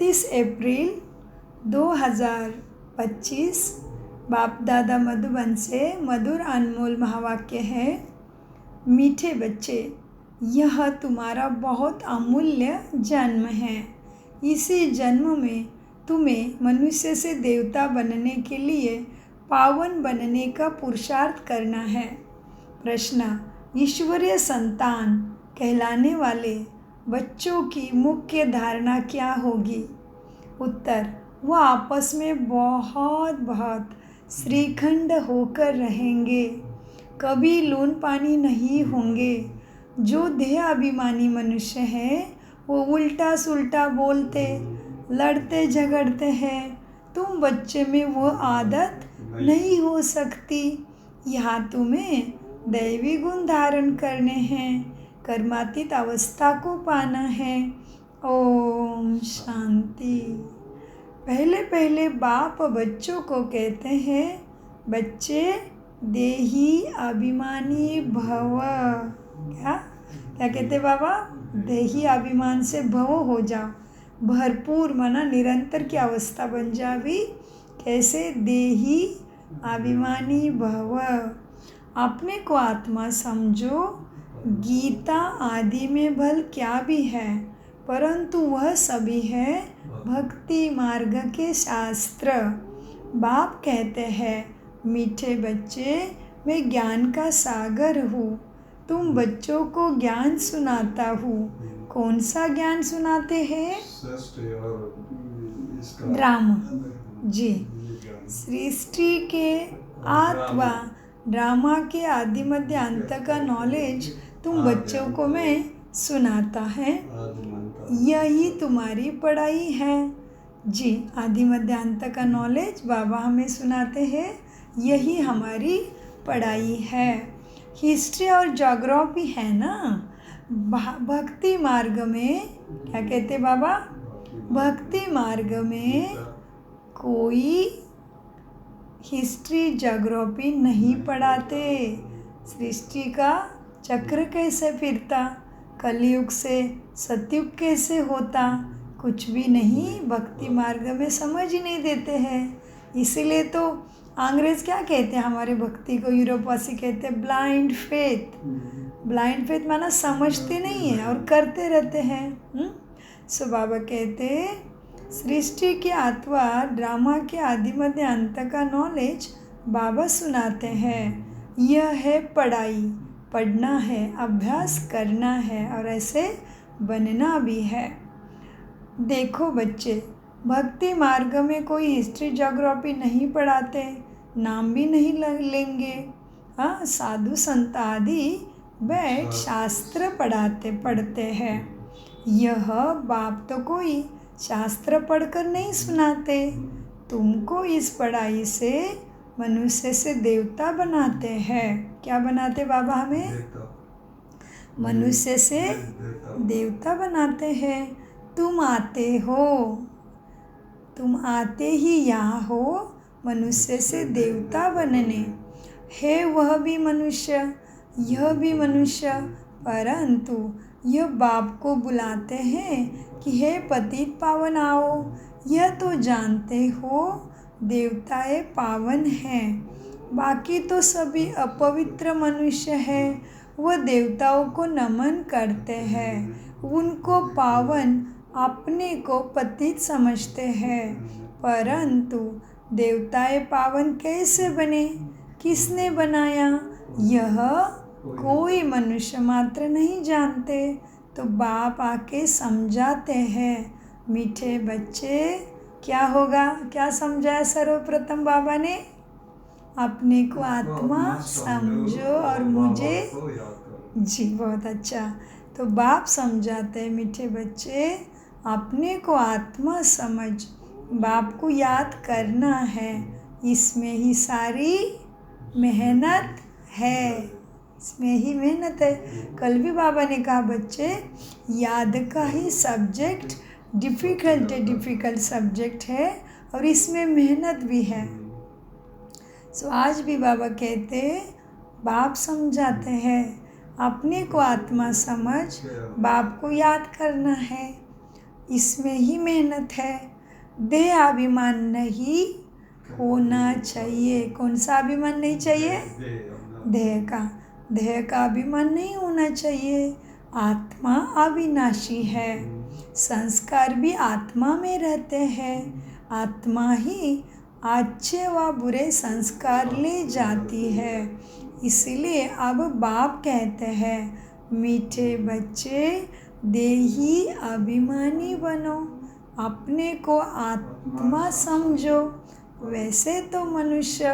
31 अप्रैल 2025 बाप दादा मधुबन से मधुर अनमोल महावाक्य है। मीठे बच्चे, यह तुम्हारा बहुत अमूल्य जन्म है। इसी जन्म में तुम्हें मनुष्य से देवता बनने के लिए पावन बनने का पुरुषार्थ करना है। प्रश्न: ईश्वरीय संतान कहलाने वाले बच्चों की मुख्य धारणा क्या होगी? उत्तर: वह आपस में बहुत श्रीखंड होकर रहेंगे, कभी लून पानी नहीं होंगे। जो देह अभिमानी मनुष्य हैं वो उल्टा सुल्टा बोलते, लड़ते झगड़ते हैं। तुम बच्चे में वो आदत नहीं हो सकती। यहाँ तुम्हें दैवी गुण धारण करने हैं, कर्मातीत अवस्था को पाना है। ओम शांति। पहले बाप बच्चों को कहते हैं, बच्चे देही अभिमानी भव। क्या कहते बाबा? देही अभिमान से भव हो जाओ, भरपूर माना निरंतर की अवस्था बन जावी। कैसे? देही अभिमानी भव। अपने को आत्मा समझो। गीता आदि में भल क्या भी है, परंतु वह सभी है भक्ति मार्ग के शास्त्र। बाप कहते हैं, मीठे बच्चे, मैं ज्ञान का सागर हूँ। तुम बच्चों को ज्ञान सुनाता हूँ। कौन सा ज्ञान सुनाते हैं? ड्रामा जी, सृष्टि के आत्मा ड्रामा के आदि मध्य अंत का नॉलेज तुम बच्चों को मैं सुनाता है। यही तुम्हारी पढ़ाई है जी। आदि मध्य अंत का नॉलेज बाबा हमें सुनाते हैं, यही हमारी पढ़ाई है। हिस्ट्री और ज्योग्राफी है ना। भक्ति मार्ग में क्या कहते बाबा? भक्ति मार्ग में कोई हिस्ट्री ज्योग्राफी नहीं पढ़ाते। सृष्टि का चक्र कैसे फिरता, कलयुग से सतयुग कैसे होता, कुछ भी नहीं भक्ति मार्ग में समझ ही नहीं देते हैं। इसीलिए तो अंग्रेज़ क्या कहते हैं हमारे भक्ति को? यूरोपवासी कहते हैं ब्लाइंड फेथ। ब्लाइंड फेथ माना समझते नहीं है और करते रहते हैं। सो बाबा कहते सृष्टि के अथवा ड्रामा के आदि मध्य अंत का नॉलेज बाबा सुनाते हैं। यह है पढ़ाई, पढ़ना है, अभ्यास करना है और ऐसे बनना भी है। देखो बच्चे, भक्ति मार्ग में कोई हिस्ट्री ज्योग्राफी नहीं पढ़ाते, नाम भी नहीं लेंगे। हाँ, साधु संत आदि बैठ शास्त्र पढ़ते हैं। यह बाप तो कोई शास्त्र पढ़कर नहीं सुनाते, तुमको इस पढ़ाई से मनुष्य से देवता बनाते हैं। क्या बनाते बाबा? हमें मनुष्य से देवता बनाते हैं। तुम आते ही यहाँ हो मनुष्य से देवता बनने। है वह भी मनुष्य, यह भी मनुष्य, परंतु यह बाप को बुलाते हैं कि हे पतित पावन आओ। यह तो जानते हो देवताएं पावन हैं, बाकी तो सभी अपवित्र मनुष्य हैं। वह देवताओं को नमन करते हैं, उनको पावन, अपने को पतित समझते हैं। परंतु देवताएं पावन कैसे बने, किसने बनाया, यह कोई मनुष्य मात्र नहीं जानते। तो बाप आके समझाते हैं, मीठे बच्चे क्या होगा? क्या समझाया सर्वप्रथम बाबा ने? अपने को आत्मा समझो और मुझे जी। बहुत अच्छा। तो बाप समझाते हैं, मीठे बच्चे अपने को आत्मा समझ, बाप को याद करना है। इसमें ही सारी मेहनत है, इसमें ही मेहनत है। कल भी बाबा ने कहा बच्चे, याद का ही सब्जेक्ट डिफ़िकल्ट सब्जेक्ट है और इसमें मेहनत भी है। सो आज भी बाबा कहते, बाप समझाते हैं अपने को आत्मा समझ, बाप को याद करना है। इसमें ही मेहनत है। देह अभिमान नहीं होना चाहिए। कौन सा अभिमान नहीं चाहिए? देह का अभिमान नहीं होना चाहिए। आत्मा अविनाशी है। संस्कार भी आत्मा में रहते हैं। आत्मा ही अच्छे व बुरे संस्कार ले जाती है। इसलिए अब बाप कहते हैं, मीठे बच्चे देही अभिमानी बनो, अपने को आत्मा समझो। वैसे तो मनुष्य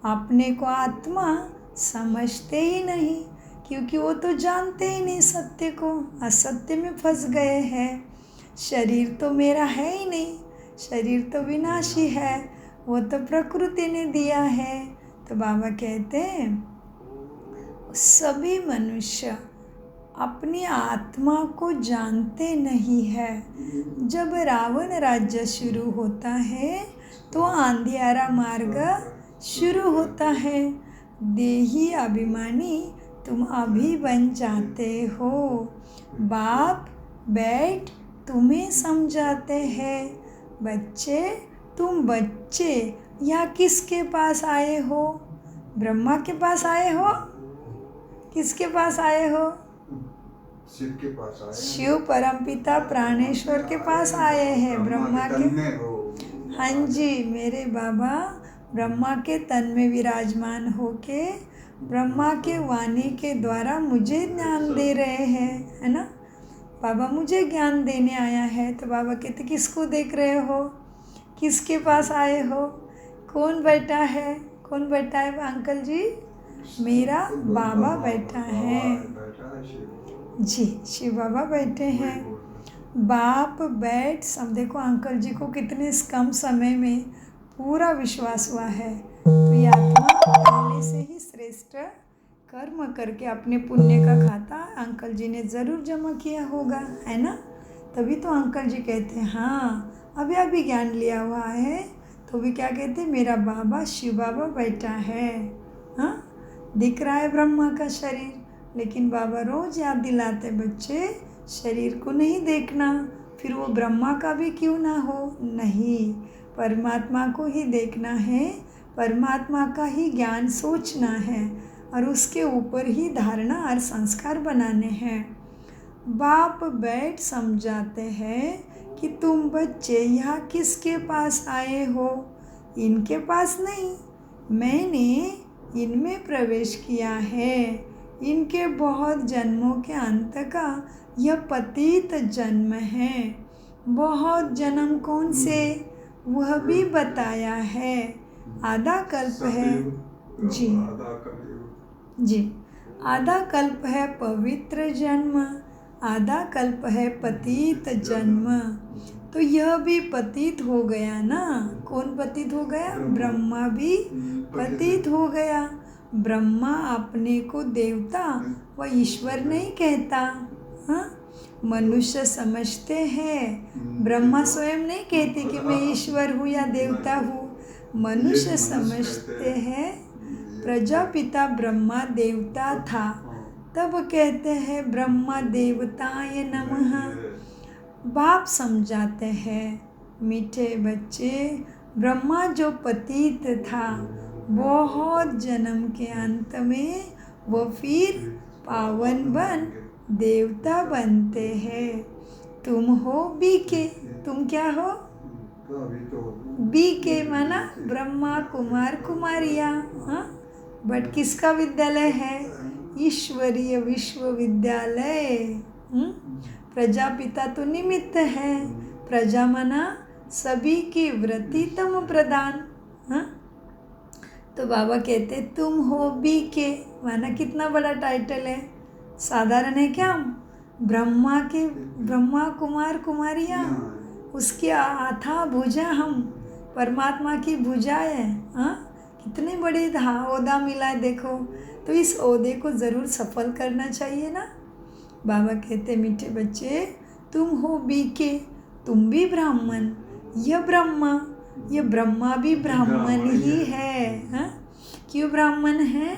अपने को आत्मा समझते ही नहीं, क्योंकि वो तो जानते ही नहीं सत्य को, असत्य में फंस गए हैं। शरीर तो मेरा है ही नहीं, शरीर तो विनाशी है, वो तो प्रकृति ने दिया है। तो बाबा कहते हैं सभी मनुष्य अपनी आत्मा को जानते नहीं है। जब रावण राज्य शुरू होता है तो अंधियारा मार्ग शुरू होता है। देही अभिमानी तुम अभी बन जाते हो। बाप बैठ तुम्हें समझाते हैं। बच्चे, तुम बच्चे या किसके पास आए हो? ब्रह्मा के पास आए हो? किसके पास आए हो? शिव के पास आए। शिव परमपिता प्राणेश्वर के पास आए हैं। ब्रह्मा के, हाँ जी, मेरे बाबा ब्रह्मा के तन में विराजमान होके ब्रह्मा के वाणी के द्वारा मुझे ज्ञान दे रहे हैं, है ना। बाबा मुझे ज्ञान देने आया है। तो बाबा कहते किसको देख रहे हो? किसके पास आए हो? कौन बैठा है? कौन बैठा है अंकल जी? मेरा बाबा बैठा है जी, शिव बाबा बैठे हैं। बाप बैठ सब। देखो अंकल जी को कितने कम समय में पूरा विश्वास हुआ है। तो ये आत्मा पहले से ही श्रेष्ठ कर्म करके अपने पुण्य का खाता अंकल जी ने ज़रूर जमा किया होगा, है ना। तभी तो अंकल जी कहते हैं हाँ अभी अभी ज्ञान लिया हुआ है, तो भी क्या कहते हैं, मेरा बाबा शिव बाबा बैठा है। हाँ, दिख रहा है ब्रह्मा का शरीर, लेकिन बाबा रोज़ याद दिलाते बच्चे शरीर को नहीं देखना। फिर वो ब्रह्मा का भी क्यों ना हो, नहीं, परमात्मा को ही देखना है। परमात्मा का ही ज्ञान सोचना है और उसके ऊपर ही धारणा और संस्कार बनाने हैं। बाप बैठ समझाते हैं कि तुम बच्चे यहाँ किसके पास आए हो? इनके पास नहीं, मैंने इनमें प्रवेश किया है। इनके बहुत जन्मों के अंत का यह पतित जन्म है। बहुत जन्म कौन से, वह भी बताया है। आधा कल्प है जी जी, आधा कल्प है पवित्र जन्म, आधा कल्प है पतित जन्म। तो यह भी पतित हो गया ना। कौन पतित हो गया? ब्रह्मा भी पतित हो गया। ब्रह्मा अपने को देवता व ईश्वर नहीं कहता। हाँ, मनुष्य समझते हैं, ब्रह्मा स्वयं नहीं कहते कि मैं ईश्वर हूँ या देवता हूँ। मनुष्य समझते हैं प्रजापिता ब्रह्मा देवता था, तब कहते हैं ब्रह्मा देवताय नमः। बाप समझाते हैं मीठे बच्चे, ब्रह्मा जो पतित था बहुत जन्म के अंत में वो फिर पावन बन देवता बनते हैं। तुम हो बीके, तुम क्या हो? बीके माना ब्रह्मा कुमार कुमारिया। हाँ, बट किसका विद्यालय है? ईश्वरीय विश्वविद्यालय। प्रजापिता तो निमित्त है, प्रजा माना सभी की वृत्तितम प्रदान। हाँ, तो बाबा कहते तुम हो बीके, माना कितना बड़ा टाइटल है, साधारण है क्या? ब्रह्मा कुमार कुमारियाँ, उसकी अथाह भुजा हम, परमात्मा की भुजाएं। हाँ, कितने बड़े ओहदा मिला है देखो। तो इस ओहदे को ज़रूर सफल करना चाहिए ना। बाबा कहते मीठे बच्चे, तुम हो बीके, तुम भी ब्राह्मण, यह ब्रह्मा भी ब्राह्मण ही है। हाँ, क्यों ब्राह्मण है?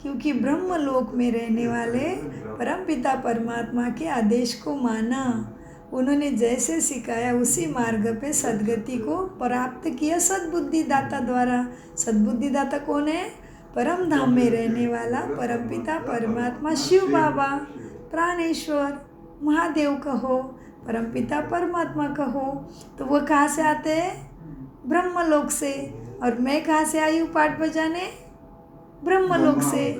क्योंकि ब्रह्मलोक में रहने वाले परमपिता परमात्मा के आदेश को माना। उन्होंने जैसे सिखाया उसी मार्ग पे सद्गति को प्राप्त किया सद्बुद्धिदाता द्वारा। सद्बुद्धिदाता कौन है? परम धाम में रहने वाला परमपिता परमात्मा शिव बाबा, प्राणेश्वर, महादेव कहो, परमपिता परमात्मा कहो। तो वो कहाँ से आते हैं? ब्रह्मलोक से। और मैं कहाँ से आई हूँ पाठ बजाने? ब्रह्मलोक से।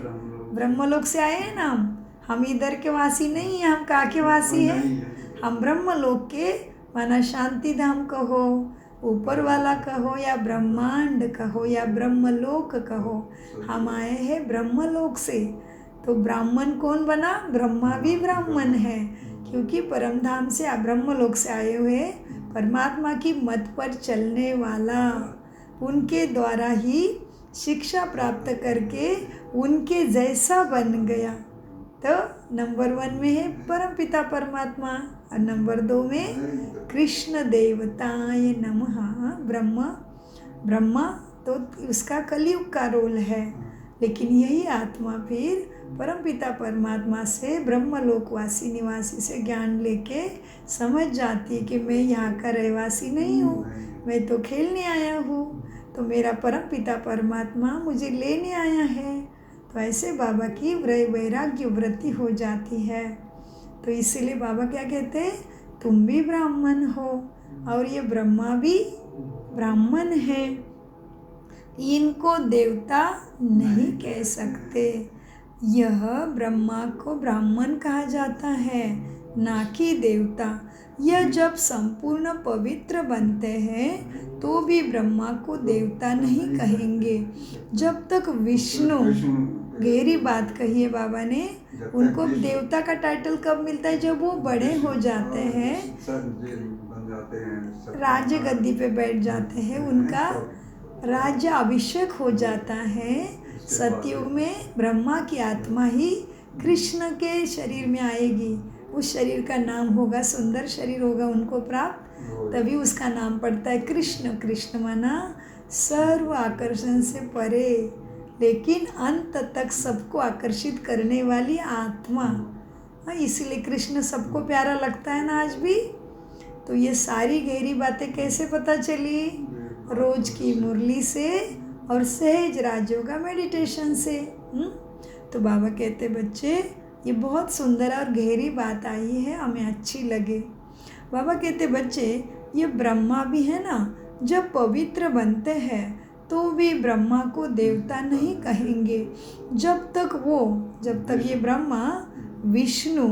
ब्रह्मलोक से आए हैं ना हम इधर के वासी नहीं हैं। हम कहाँ के वासी हैं? हम ब्रह्मलोक के, माना शांति धाम कहो, ऊपर वाला कहो, या ब्रह्मांड कहो, या ब्रह्मलोक कहो, हम आए हैं ब्रह्मलोक से। तो ब्राह्मण कौन बना? ब्रह्मा भी ब्राह्मण है, क्योंकि परम धाम से ब्रह्मलोक से आए हुए परमात्मा की मत पर चलने वाला, उनके द्वारा ही शिक्षा प्राप्त करके उनके जैसा बन गया। तो नंबर 1 में है परमपिता परमात्मा, और नंबर 2 में कृष्ण देवताय नमः। ब्रह्मा तो उसका कलयुग का रोल है, लेकिन यही आत्मा फिर परमपिता परमात्मा से, ब्रह्मलोकवासी निवासी से ज्ञान लेके समझ जाती है कि मैं यहाँ का रहवासी नहीं हूँ, मैं तो खेलने आया हूँ, तो मेरा परमपिता परमात्मा मुझे लेने आया है। तो ऐसे बाबा की वैराग्य वृत्ति हो जाती है। तो इसीलिए बाबा क्या कहते हैं? तुम भी ब्राह्मण हो और ये ब्रह्मा भी ब्राह्मण है, इनको देवता नहीं कह सकते। यह ब्रह्मा को ब्राह्मण कहा जाता है, ना कि देवता। यह जब संपूर्ण पवित्र बनते हैं तो भी ब्रह्मा को देवता नहीं कहेंगे। जब तक विष्णु, गहरी बात कही है बाबा ने, उनको देवता का टाइटल कब मिलता है? जब वो बड़े हो जाते हैं, राज्य गद्दी पे बैठ जाते हैं, उनका राज्य अभिषेक हो जाता है। सतयुग में ब्रह्मा की आत्मा ही कृष्ण के शरीर में आएगी। उस शरीर का नाम होगा, सुंदर शरीर होगा उनको प्राप्त, तभी उसका नाम पड़ता है कृष्ण। कृष्ण माना सर्व आकर्षण से परे, लेकिन अंत तक सबको आकर्षित करने वाली आत्मा। इसीलिए कृष्ण सबको प्यारा लगता है ना आज भी। तो ये सारी गहरी बातें कैसे पता चली? रोज की मुरली से और सहज राजयोगा मेडिटेशन से। तो बाबा कहते बच्चे ये बहुत सुंदर और गहरी बात आई है, हमें अच्छी लगे। बाबा कहते बच्चे ये ब्रह्मा भी है ना, जब पवित्र बनते हैं तो भी ब्रह्मा को देवता नहीं कहेंगे। जब तक ये ब्रह्मा विष्णु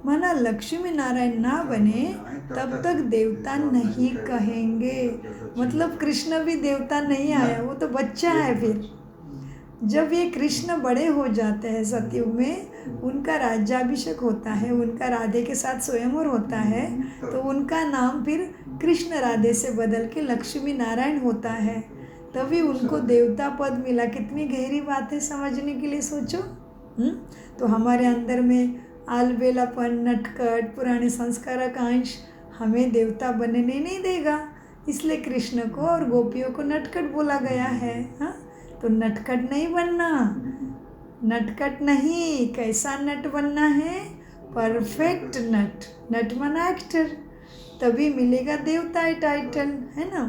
माना लक्ष्मी नारायण ना बने तब तक देवता नहीं कहेंगे। मतलब कृष्ण भी देवता नहीं आया, वो तो बच्चा है। फिर जब ये कृष्ण बड़े हो जाते हैं सतयुग में, उनका राज्याभिषेक होता है, उनका राधे के साथ स्वयंवर होता है, तो उनका नाम फिर कृष्ण राधे से बदल के लक्ष्मी नारायण होता है, तभी उनको देवता पद मिला। कितनी गहरी बात है समझने के लिए, सोचो। तो हमारे अंदर में आलबेलापन, नटखट, पुराने संस्कार का अंश हमें देवता बनने नहीं देगा, इसलिए कृष्ण को और गोपियों को नटखट बोला गया है। तो नटखट नहीं बनना, नटखट नहीं, कैसा नट बनना है? परफेक्ट नट। नट माना एक्टर, तभी मिलेगा देवता टाइटल, है ना।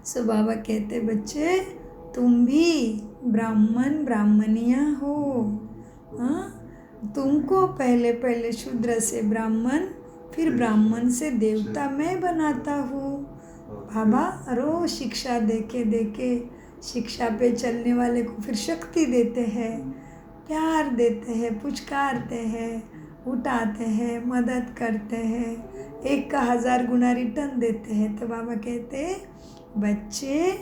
सो बाबा कहते बच्चे तुम भी ब्राह्मण ब्राह्मणिया हो। तुमको पहले शूद्र से ब्राह्मण, फिर ब्राह्मण से देवता मैं बनाता हूँ। बाबा रोज शिक्षा देके शिक्षा पे चलने वाले को फिर शक्ति देते हैं, प्यार देते हैं, पुचकारते हैं, उठाते हैं, मदद करते हैं, 1 का 1000 गुना रिटर्न देते हैं। तो बाबा कहते बच्चे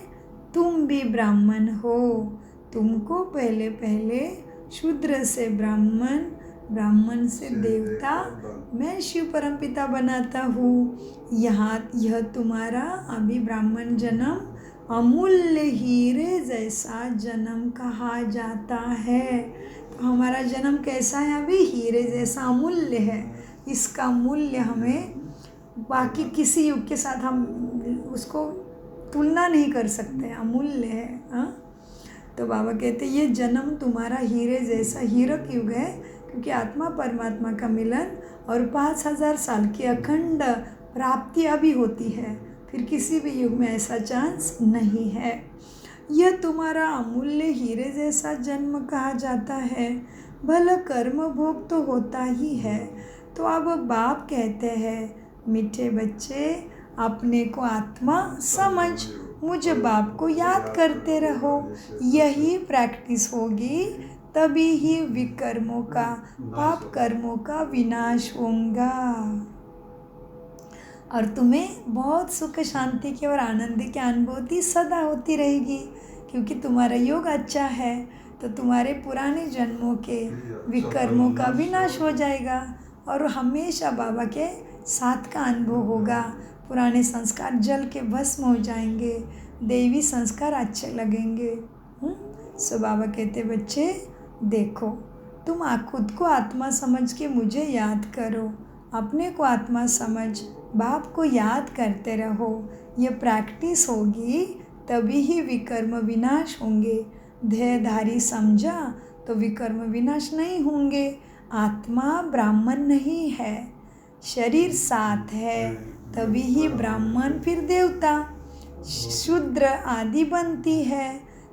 तुम भी ब्राह्मण हो, तुमको पहले शूद्र से ब्राह्मण, ब्राह्मण से देवता, मैं शिव परमपिता बनाता हूँ। यह तुम्हारा अभी ब्राह्मण जन्म अमूल्य हीरे जैसा जन्म कहा जाता है। तो हमारा जन्म कैसा है? अभी हीरे जैसा अमूल्य है। इसका मूल्य हमें बाकी किसी युग के साथ हम उसको तुलना नहीं कर सकते, अमूल्य है। तो बाबा कहते ये जन्म तुम्हारा हीरे जैसा, हीरक युग है, क्योंकि आत्मा परमात्मा का मिलन और 5000 साल की अखंड प्राप्ति अभी होती है, फिर किसी भी युग में ऐसा चांस नहीं है। यह तुम्हारा अमूल्य हीरे जैसा जन्म कहा जाता है। भला कर्म भोग तो होता ही है। तो अब बाप कहते हैं, मीठे बच्चे, अपने को आत्मा समझ, मुझे बाप को याद करते रहो। यही प्रैक्टिस होगी, तभी ही विकर्मों का, पाप कर्मों का विनाश होगा और तुम्हें बहुत सुख शांति की और आनंद की अनुभूति सदा होती रहेगी। क्योंकि तुम्हारा योग अच्छा है तो तुम्हारे पुराने जन्मों के विकर्मों का विनाश हो जाएगा और सदा बाबा के साथ का अनुभव होगा। पुराने संस्कार जल के भस्म हो जाएंगे, देवी संस्कार अच्छे लगेंगे। सो बाबा कहते, बच्चे देखो, तुम खुद को आत्मा समझ के मुझे याद करो, अपने को आत्मा समझ बाप को याद करते रहो। ये प्रैक्टिस होगी, तभी ही विकर्म विनाश होंगे। ध्येयधारी समझा तो विकर्म विनाश नहीं होंगे। आत्मा ब्राह्मण नहीं है, शरीर साथ है, तभी ही ब्राह्मण फिर देवता शूद्र आदि बनती है।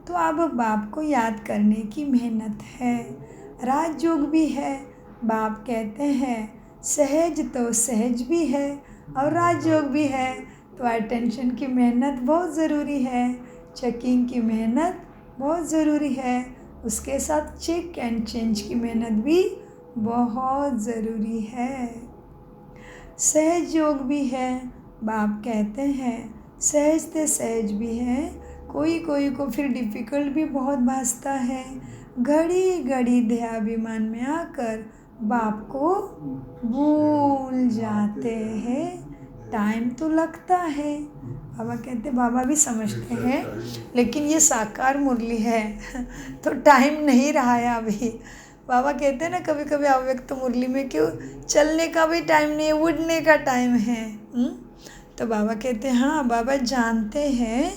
तो अब बाप को याद करने की मेहनत है। राजयोग भी है। बाप कहते हैं सहज तो सहज भी है और राजयोग भी है। तो अटेंशन की मेहनत बहुत ज़रूरी है, चेकिंग की मेहनत बहुत ज़रूरी है, उसके साथ चेक एंड चेंज की मेहनत भी बहुत ज़रूरी है। सहज योग भी है। बाप कहते हैं सहज ते सहज भी है। कोई को फिर डिफ़िकल्ट भी बहुत भासता है। घड़ी घड़ी देहाभिमान में आकर बाप को भूल जाते हैं। टाइम तो लगता है। बाबा कहते, बाबा भी समझते हैं, लेकिन ये साकार मुरली है तो टाइम नहीं रहा है अभी। बाबा कहते हैं ना कभी कभी अव्यक्त मुरली में, क्यों चलने का भी टाइम नहीं है, उड़ने का टाइम है। तो बाबा कहते हैं हाँ, बाबा जानते हैं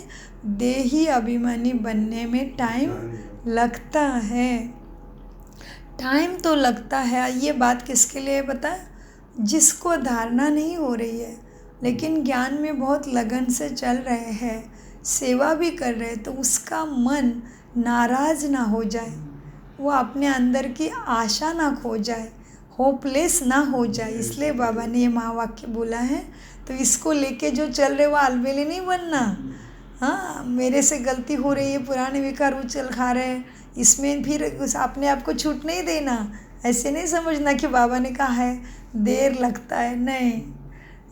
देही अभिमानी बनने में टाइम लगता है। टाइम तो लगता है। ये बात किसके लिए पता है? जिसको धारणा नहीं हो रही है लेकिन ज्ञान में बहुत लगन से चल रहे हैं, सेवा भी कर रहे हैं, तो उसका मन नाराज़ ना हो जाए, वो अपने अंदर की आशा ना खो जाए, होपलेस ना हो जाए। इसलिए बाबा ने ये महावाक्य बोला है। तो इसको लेके जो चल रहे वो अलबेले नहीं बनना। हाँ, मेरे से गलती हो रही है, पुराने विकार उछल खा रहे हैं, इसमें फिर अपने आप को छूट नहीं देना। ऐसे नहीं समझना कि बाबा ने कहा है देर लगता है, नहीं।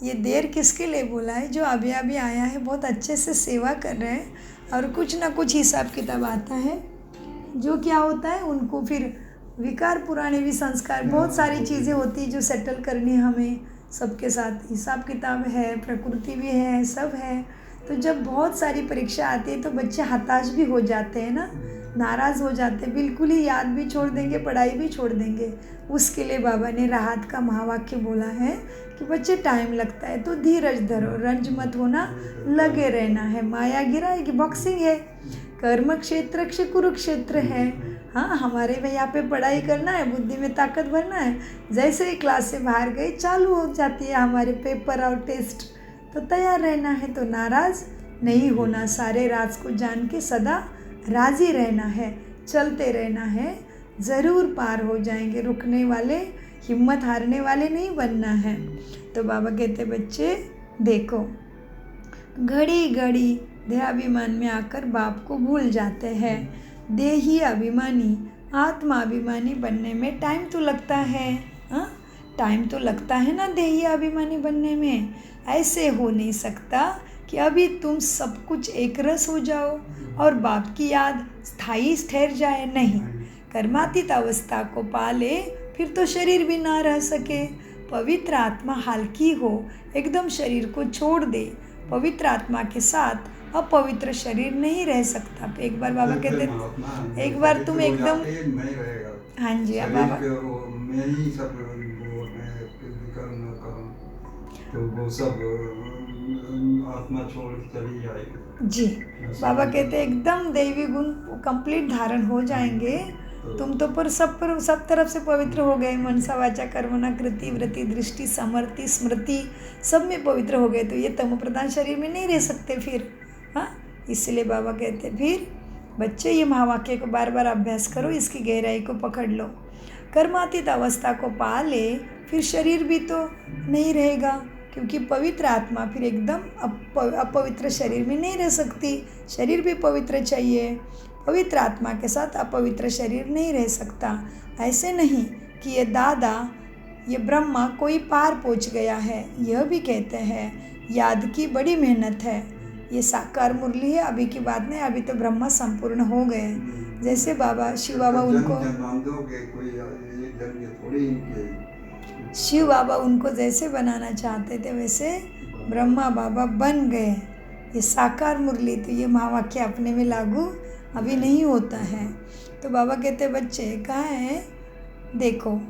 ये देर किसके लिए बोला है? जो अभी अभी आया है, बहुत अच्छे से सेवा कर रहे हैं और कुछ ना कुछ हिसाब किताब आता है। जो क्या होता है उनको फिर विकार, पुराने भी संस्कार, बहुत सारी चीज़ें होती है जो सेटल करनी है हमें। सबके साथ हिसाब किताब है, प्रकृति भी है, सब है। तो जब बहुत सारी परीक्षा आती है तो बच्चे हताश भी हो जाते हैं ना, नाराज़ हो जाते हैं, बिल्कुल ही याद भी छोड़ देंगे, पढ़ाई भी छोड़ देंगे। उसके लिए बाबा ने राहत का महावाक्य बोला है कि बच्चे टाइम लगता है तो धीरज धरो, रंज मत होना, लगे रहना है। माया गिराएगी, बॉक्सिंग है, कर्म क्षेत्र कुरुक्षेत्र है। हाँ, हमारे में यहाँ पे पढ़ाई करना है, बुद्धि में ताकत भरना है। जैसे ही क्लास से बाहर गए चालू हो जाती है हमारे पेपर और टेस्ट। तो तैयार रहना है, तो नाराज़ नहीं होना, सारे राज को जान के सदा राज़ी रहना है, चलते रहना है, ज़रूर पार हो जाएंगे। रुकने वाले, हिम्मत हारने वाले नहीं बनना है। तो बाबा कहते बच्चे देखो, घड़ी घड़ी देहाभिमान में आकर बाप को भूल जाते हैं। देही अभिमानी, आत्मा अभिमानी बनने में टाइम तो लगता है। हाँ, टाइम तो लगता है ना देही अभिमानी बनने में। ऐसे हो नहीं सकता कि अभी तुम सब कुछ एक रस हो जाओ और बाप की याद स्थायी ठहर जाए। नहीं, कर्मातीत अवस्था को पाले, फिर तो शरीर भी ना रह सके। पवित्र आत्मा हल्की हो, एकदम शरीर को छोड़ दे। पवित्र आत्मा के साथ अपवित्र शरीर नहीं रह सकता। एक बार बाबा कहते, एक बार तुम एकदम, हाँ जी, अब बाबा तो वो सब आत्मा छोड़ चली जाएगी। जी, बाबा कहते एकदम दैवी गुण कंप्लीट धारण हो जाएंगे तुम तो पर सब तरफ से पवित्र हो गए, मनसा वाचा कर्मणा कृति वृत्ति दृष्टि समर्ति स्मृति सब में पवित्र हो गए, तो ये तमो प्रधान शरीर में नहीं रह सकते फिर। हाँ, इसलिए बाबा कहते फिर बच्चे ये महावाक्य को बार बार अभ्यास करो, इसकी गहराई को पकड़ लो। कर्मातीत अवस्था को पा ले फिर शरीर भी तो नहीं रहेगा, क्योंकि पवित्र आत्मा फिर एकदम अपवित्र शरीर में नहीं रह सकती। शरीर भी पवित्र चाहिए, पवित्र आत्मा के साथ अपवित्र शरीर नहीं रह सकता। ऐसे नहीं कि ये दादा ये ब्रह्मा कोई पार पहुंच गया है, यह भी कहते हैं याद की बड़ी मेहनत है। ये साकार मुरली है, अभी की बात नहीं, अभी तो ब्रह्मा संपूर्ण हो गए। जैसे बाबा शिव बाबा उनको जैसे बनाना चाहते थे वैसे ब्रह्मा बाबा बन गए। ये साकार मुरली, तो ये महावाक्य अपने में लागू अभी नहीं होता है। तो बाबा कहते बच्चे कहाँ हैं, देखो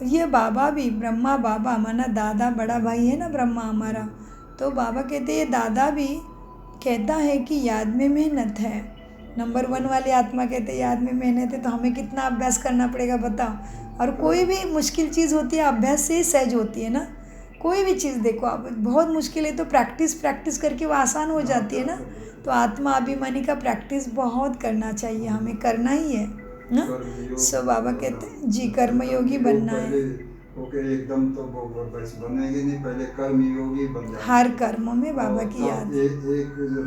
ये बाबा भी ब्रह्मा बाबा माना दादा बड़ा भाई है ना ब्रह्मा हमारा, तो बाबा कहते ये दादा भी कहता है कि याद में मेहनत है। नंबर 1 वाली आत्मा कहते हैं याद में मेहनत है, तो हमें कितना अभ्यास करना पड़ेगा बताओ। और कोई भी मुश्किल चीज़ होती है अभ्यास से ही सहज होती है ना। कोई भी चीज़ देखो आप बहुत मुश्किल है तो प्रैक्टिस करके वो आसान हो जाती है ना। तो आत्मा अभिमानी का प्रैक्टिस बहुत करना चाहिए, हमें करना ही है ना। सो बाबा कहते हैं जी कर्मयोगी बनना है। ओके एकदम तो बस बनेंगे नहीं, पहले कर्मयोगी बन जाए। हर कर्म में बाबा की याद एक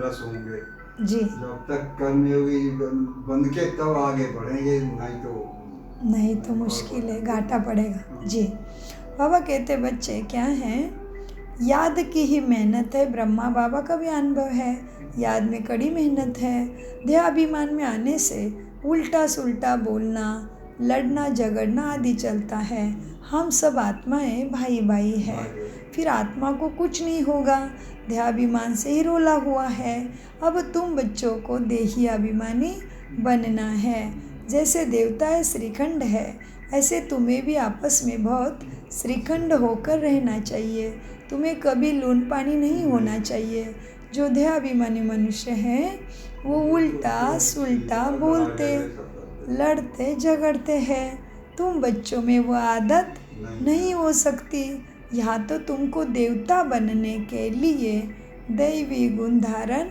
रस होंगे जी। जब तक कर्मयोगी बन के तब आगे बढ़ेंगे, नहीं तो मुश्किल है, घाटा पड़ेगा जी। बाबा कहते बच्चे क्या हैं, याद की ही मेहनत है। ब्रह्मा बाबा का भी अनुभव है, याद में कड़ी मेहनत है। देहाभिमान में आने से उल्टा सुल्टा बोलना, लड़ना झगड़ना आदि चलता है। हम सब आत्माएं भाई भाई है, फिर आत्मा को कुछ नहीं होगा, देहाभिमान से ही रोला हुआ है। अब तुम बच्चों को देही अभिमानी बनना है। जैसे देवताएं श्रीखंड है, ऐसे तुम्हें भी आपस में बहुत श्रीखंड होकर रहना चाहिए। तुम्हें कभी लून पानी नहीं होना चाहिए। जो देहाभिमानी मनुष्य हैं वो उल्टा सुल्टा बोलते, लड़ते झगड़ते हैं। तुम बच्चों में वो आदत नहीं हो सकती। यहाँ तो तुमको देवता बनने के लिए दैवी गुण धारण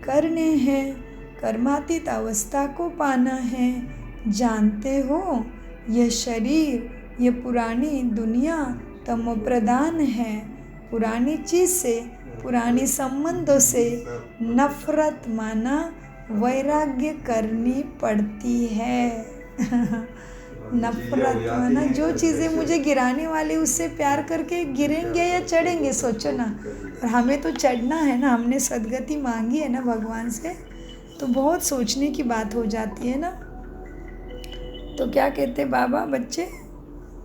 करने हैं, कर्मातीत अवस्था को पाना है। जानते हो यह शरीर, ये पुरानी दुनिया तमो प्रधान है। पुरानी चीज़ से, पुरानी संबंधों से नफरत माना वैराग्य करनी पड़ती है। नफरत माना जो चीज़ें मुझे गिराने वाली उससे प्यार करके गिरेंगे या चढ़ेंगे, सोचो ना। और हमें तो चढ़ना है ना, हमने सदगति मांगी है ना भगवान से, तो बहुत सोचने की बात हो जाती है ना। तो क्या कहते बाबा, बच्चे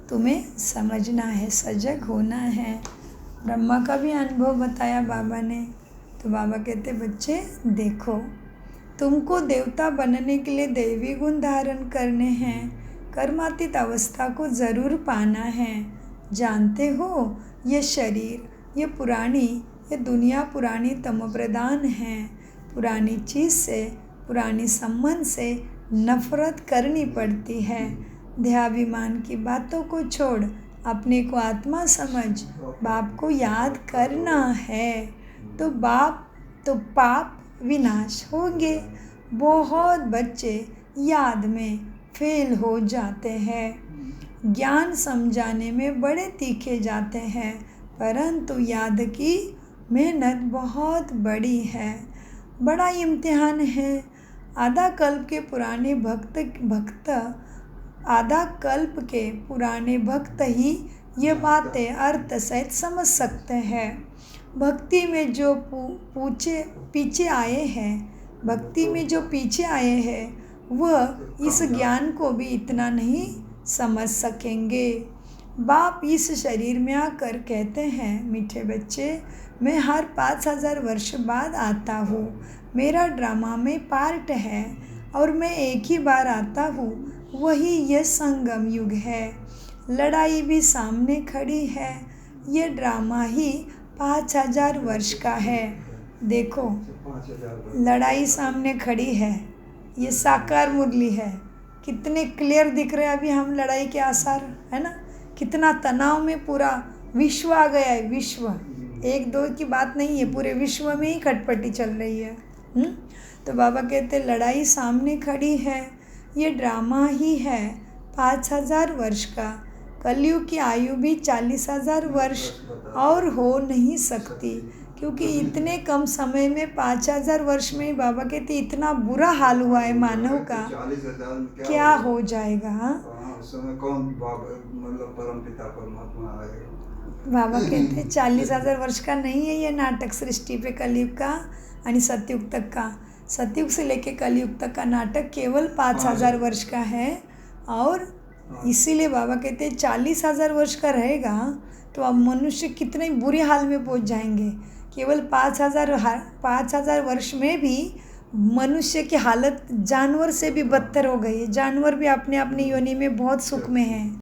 तुम्हें समझना है, सजग होना है। ब्रह्मा का भी अनुभव बताया बाबा ने। तो बाबा कहते बच्चे देखो, तुमको देवता बनने के लिए दैवी गुण धारण करने हैं, कर्मातीत अवस्था को ज़रूर पाना है। जानते हो ये शरीर, ये पुरानी, ये दुनिया पुरानी तमोप्रधान है। पुरानी चीज़ से, पुरानी संबंध से नफरत करनी पड़ती है। देहाभिमान की बातों को छोड़ अपने को आत्मा समझ, बाप को याद करना है, तो पाप विनाश होंगे। बहुत बच्चे याद में फेल हो जाते हैं, ज्ञान समझाने में बड़े तीखे जाते हैं, परंतु याद की मेहनत बहुत बड़ी है, बड़ा इम्तिहान है। आधा कल्प के भक्त ही ये बातें अर्थ सहित समझ सकते हैं। भक्ति में जो पीछे आए हैं वह इस ज्ञान को भी इतना नहीं समझ सकेंगे। बाप इस शरीर में आकर कहते हैं, मीठे बच्चे मैं हर 5000 वर्ष बाद आता हूँ, मेरा ड्रामा में पार्ट है और मैं एक ही बार आता हूँ, वही ये संगम युग है। लड़ाई भी सामने खड़ी है, ये ड्रामा ही 5000 वर्ष का है। देखो लड़ाई सामने खड़ी है, ये साकार मुरली है, कितने क्लियर दिख रहे हैं अभी हम लड़ाई के आसार, है ना। कितना तनाव में पूरा विश्व आ गया है, विश्व, एक दो की बात नहीं है, पूरे विश्व में ही खटपटी चल रही है। तो बाबा कहते लड़ाई सामने खड़ी है, ये ड्रामा ही है 5000 वर्ष का। कलयुग की आयु भी 40,000 वर्ष और हो नहीं सकती, क्योंकि इतने कम समय में 5000 वर्ष में बाबा कहते इतना बुरा हाल हुआ है मानव का, 40,000 क्या हो जाएगा। उस समय कौन मतलब परमपिता परमात्मा आएगा। बाबा कहते 40,000 वर्ष का नहीं है ये नाटक सृष्टि पे कलयुग का यानी सतयुग तक का। सतयुग से लेके कलयुग तक का नाटक केवल 5,000 वर्ष का है। और इसीलिए बाबा कहते 40,000 वर्ष का रहेगा तो अब मनुष्य कितने बुरे हाल में पहुंच जाएंगे। केवल 5,000 वर्ष में भी मनुष्य की हालत जानवर से भी बदतर हो गई है। जानवर भी अपने अपनी योनि में बहुत सुख में है।